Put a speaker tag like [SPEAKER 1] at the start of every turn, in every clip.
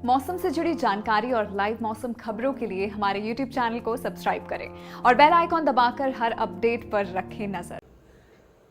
[SPEAKER 1] मौसम से जुड़ी जानकारी और लाइव मौसम खबरों के लिए हमारे YouTube चैनल को सब्सक्राइब करें और बेल आइकॉन दबाकर हर अपडेट पर रखें नजर।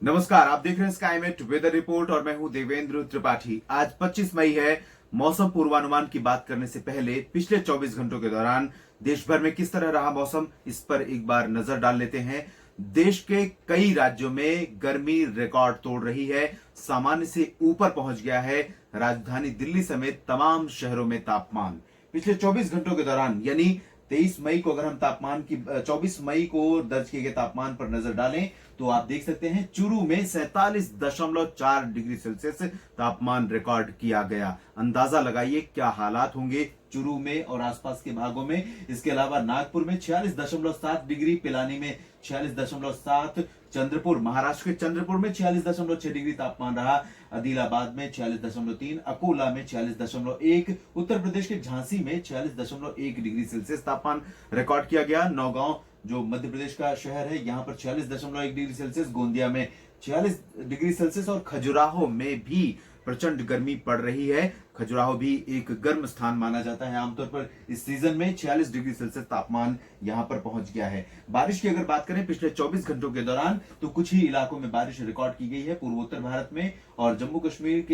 [SPEAKER 2] नमस्कार, आप देख रहे हैं स्काईमेट वेदर रिपोर्ट और मैं हूं देवेंद्र त्रिपाठी। आज 25 मई है। मौसम पूर्वानुमान की बात करने से पहले पिछले 24 घंटों के दौरान देश भर में किस तरह रहा मौसम, इस पर एक बार नजर डाल लेते हैं। देश के कई राज्यों में गर्मी रिकॉर्ड तोड़ रही है, सामान्य से ऊपर पहुंच गया है। राजधानी दिल्ली समेत तमाम शहरों में तापमान पिछले 24 घंटों के दौरान यानी 23 मई को अगर हम तापमान की 24 मई को दर्ज किए गए तापमान पर नजर डालें तो आप देख सकते हैं चूरू में 47.4 डिग्री सेल्सियस तापमान रिकॉर्ड किया गया। अंदाजा लगाइए क्या हालात होंगे चूरू में और आसपास के भागों में। इसके अलावा नागपुर में 46.7 डिग्री, पिलानी में 46.7, चंद्रपुर महाराष्ट्र के चंद्रपुर में 46.6 डिग्री तापमान रहा, आदिलाबाद में 46.3, अकोला में 46.1, उत्तर प्रदेश के झांसी में 46.1 डिग्री सेल्सियस तापमान रिकॉर्ड किया गया। नौगांव जो मध्य प्रदेश का शहर है, यहां पर 46.1 डिग्री सेल्सियस, गोंदिया में 46 डिग्री सेल्सियस और खजुराहो में भी प्रचंड गर्मी पड़ रही है। खजुराहो भी एक गर्म स्थान माना जाता है आमतौर पर। इस सीजन में 46 डिग्री सेल्सियस तापमान यहां पर पहुंच गया है। बारिश की अगर बात करें पिछले 24 घंटों के दौरान तो कुछ ही इलाकों में बारिश रिकॉर्ड की गई है, पूर्वोत्तर भारत में और जम्मू कश्मीर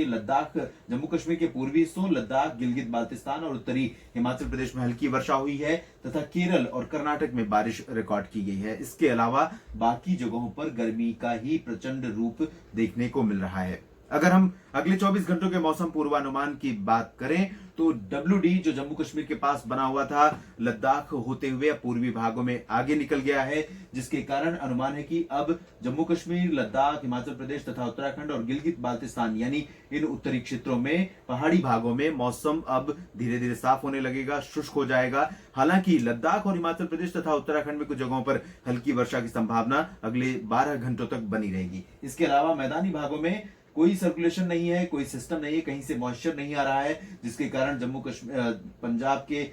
[SPEAKER 2] के पूर्वी हिस्सों, लद्दाख, गिलगित बाल्टिस्तान और उत्तरी हिमाचल प्रदेश में हल्की वर्षा हुई है तथा केरल और कर्नाटक में बारिश रिकॉर्ड की गई है। इसके अलावा बाकी जगहों पर गर्मी का ही प्रचंड रूप देखने को मिल रहा है। अगर हम अगले 24 घंटों के मौसम पूर्वानुमान की बात करें तो WD जो जम्मू कश्मीर के पास बना हुआ था, लद्दाख होते हुए पूर्वी भागों में आगे निकल गया है, जिसके कारण अनुमान है कि अब जम्मू कश्मीर, लद्दाख, हिमाचल प्रदेश तथा उत्तराखंड और गिलगित बाल्टिस्तान यानी इन उत्तरी क्षेत्रों में, पहाड़ी भागों में मौसम अब धीरे धीरे साफ होने लगेगा, शुष्क हो जाएगा। हालांकि लद्दाख और हिमाचल प्रदेश तथा उत्तराखंड में कुछ जगहों पर हल्की वर्षा की संभावना अगले 12 घंटों तक बनी रहेगी। इसके अलावा मैदानी भागों में कोई सर्कुलेशन नहीं है, कोई सिस्टम नहीं है, कहीं से मॉइस्चर नहीं आ रहा है, जिसके कारण जम्मू कश्मीर, पंजाब के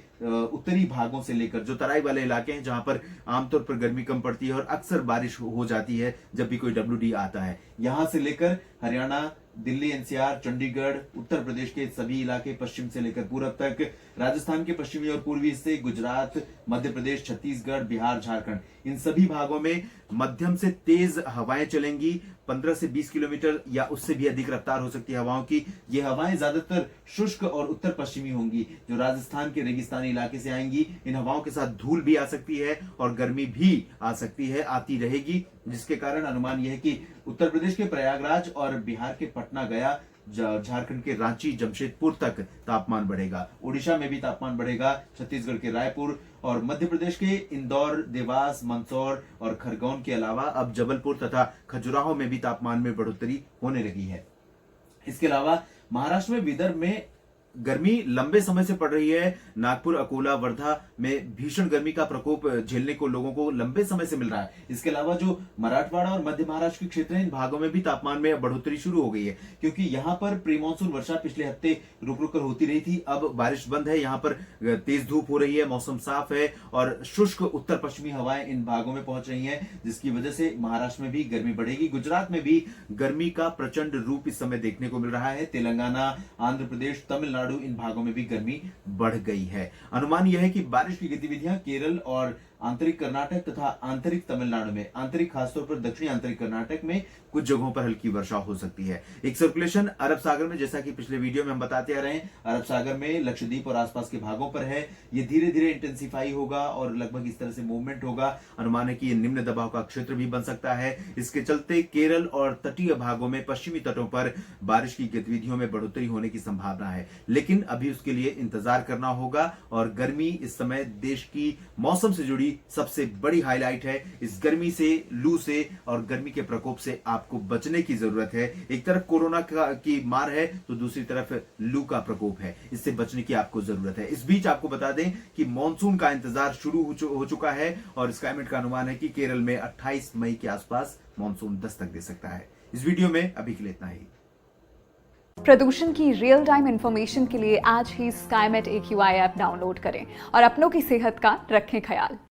[SPEAKER 2] उत्तरी भागों से लेकर जो तराई वाले इलाके हैं जहां पर आमतौर पर गर्मी कम पड़ती है और अक्सर बारिश हो जाती है जब भी कोई WD आता है, यहां से लेकर हरियाणा, दिल्ली NCR, चंडीगढ़, उत्तर प्रदेश के सभी इलाके पश्चिम से लेकर पूरब तक, राजस्थान के पश्चिमी और पूर्वी हिस्से, गुजरात, मध्य प्रदेश, छत्तीसगढ़, बिहार, झारखंड, इन सभी भागों में मध्यम से तेज हवाएं चलेंगी। 15 से 20 किलोमीटर या उससे भी अधिक रफ्तार हो सकती है हवाओं की। ये हवाएं ज्यादातर शुष्क और उत्तर पश्चिमी होंगी, जो राजस्थान के रेगिस्तानी इलाके से आएंगी। इन हवाओं के साथ धूल भी आ सकती है और गर्मी भी आ सकती है, आती रहेगी, जिसके कारण अनुमान यह है कि उत्तर प्रदेश के प्रयागराज और बिहार के पटना, गया, झारखंड के रांची, जमशेदपुर तक तापमान बढ़ेगा। ओडिशा में भी तापमान बढ़ेगा, छत्तीसगढ़ के रायपुर और मध्य प्रदेश के इंदौर, देवास, मंदसौर और खरगोन के अलावा अब जबलपुर तथा खजुराहो में भी तापमान में बढ़ोतरी होने लगी है। इसके अलावा महाराष्ट्र में, विदर्भ में गर्मी लंबे समय से पड़ रही है। नागपुर, अकोला, वर्धा में भीषण गर्मी का प्रकोप झेलने को लोगों को लंबे समय से मिल रहा है। इसके अलावा जो मराठवाड़ा और मध्य महाराष्ट्र के क्षेत्र हैं, इन भागों में भी तापमान में बढ़ोतरी शुरू हो गई है, क्योंकि यहां पर प्री मानसून वर्षा पिछले हफ्ते रुक रुक कर होती रही थी। अब बारिश बंद है, यहां पर तेज धूप हो रही है, मौसम साफ है और शुष्क उत्तर पश्चिमी हवाएं इन भागों में पहुंच रही हैं, जिसकी वजह से महाराष्ट्र में भी गर्मी बढ़ेगी। गुजरात में भी गर्मी का प्रचंड रूप इस समय देखने को मिल रहा है। तेलंगाना, आंध्र प्रदेश, तमिलनाडु, इन भागों में भी गर्मी बढ़ गई है। अनुमान यह है कि बारिश की गतिविधियां केरल और आंतरिक कर्नाटक तथा आंतरिक तमिलनाडु में, आंतरिक खासतौर पर दक्षिणी आंतरिक कर्नाटक में कुछ जगहों पर हल्की वर्षा हो सकती है। एक सर्कुलेशन अरब सागर में, जैसा कि पिछले वीडियो में हम बताते आ रहे हैं, अरब सागर में, लक्षद्वीप और आसपास के भागों पर है। ये धीरे धीरे इंटेंसिफाई होगा और लगभग इस तरह से मूवमेंट होगा। अनुमान है कि ये निम्न दबाव का क्षेत्र भी बन सकता है। इसके चलते केरल और तटीय भागों में, पश्चिमी तटों पर बारिश की गतिविधियों में बढ़ोतरी होने की संभावना है, लेकिन अभी उसके लिए इंतजार करना होगा। और गर्मी इस समय देश की मौसम से जुड़ी सबसे बड़ी हाईलाइट है। इस गर्मी से, लू से और गर्मी के प्रकोप से आपको बचने की जरूरत है। एक तरफ कोरोना की मार है तो दूसरी तरफ लू का प्रकोप है, इससे बचने की आपको जरूरत है। इस बीच आपको बता दें कि मानसून का इंतजार शुरू हो चुका है और स्काईमेट का अनुमान है कि केरल में 28 मई के आसपास मानसून दस्तक दे सकता है। इस वीडियो में अभी के लिए इतना ही।
[SPEAKER 1] प्रदूषण की रियल टाइम इंफॉर्मेशन के लिए आज ही स्काईमेट AQI ऐप डाउनलोड करें और अपनों की सेहत का रखें ख्याल।